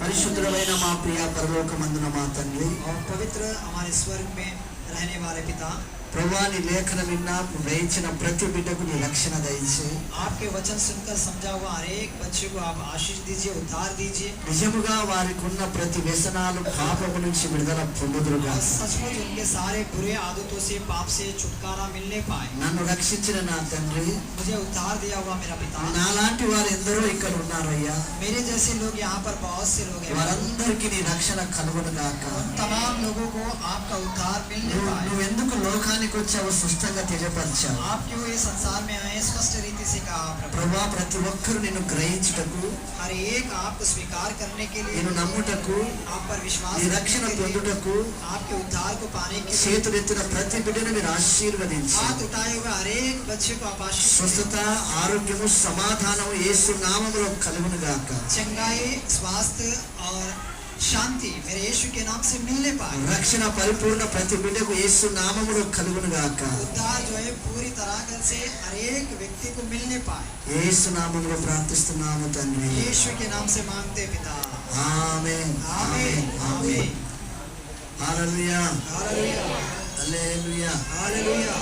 పరిశుద్ధమైన మా ప్రియ పరలోకమందున మా తండ్రి, और पवित्र हमारे स्वर्ग में रहने वाले पिता, ప్రభువా నీ లేఖనం విన్నా గ్రహించిన ప్రతి బిడ్డకు నీ రక్షణ దయచేయి. आपके वचन सुनकर समझा हुआ हर एक बच्चे को आप आशीष दीजिए, उद्धार दीजिए। నిజముగా వారికి ఉన్న ప్రతి వ్యసనాలు పాపము నుంచి విడుదల పొందుదురుగా. और सचमुच उनके सारे बुरे आदतों से, पाप से छुटकारा मिलने पाए। నన్ను రక్షించిన నా తండ్రి, मुझे उद्धार दिया हुआ मेरा पिता, నాలాంటి వారు ఎందరో ఇక్కడ ఉన్నారయ్యా. मेरे जैसे लोग यहाँ पर बहुत से लोग हैं। వారందరికీ నీ రక్షణ కలుగునుగాక. तमाम लोगों को आपका उद्धार मिलने पाए। నువ్వెందుకు లోకానికి వచ్చావో స్పష్టంగా తెలియపరిచావు. आप क्यों इस संसार में आए, स्पष्ट रीति से कहा प्रभु। ప్రభువా ప్రతి ఒక్కరు నిన్ను గ్రహించుటకు, हर एक आपको स्वीकार करने के लिए, నిన్ను నమ్ముటకు, आप पर विश्वास నీ करने రక్షణ के लिए, పొందుటకు आपके उद्धार को पाने के लिए చేతులెత్తిన ప్రతి బిడ్డను మీరు ఆశీర్వదించి हाथ उठाए हुए हर एक बच्चे को आप आशीष స్వస్థత, ఆరోగ్యము, సమాధానము యేసు నామములో కలుగునుగాక. चंगाई, स्वास्थ्य और शांति मेरे यीशु के नाम से मिलने पाए। రక్షణ పరిపూర్ణ ప్రతి బిడ్డకు యేసు నామములో కలుగునుగాక. उद्धार जो है पूरी तरह से हर एक व्यक्ति को मिलने पाए। యేసు నామములో ప్రార్థిస్తున్నాము తండ్రి. यीशु के नाम से मांगते पिता। Amen. Amen amen. Hallelujah. Hallelujah hallelujah. Hallelujah.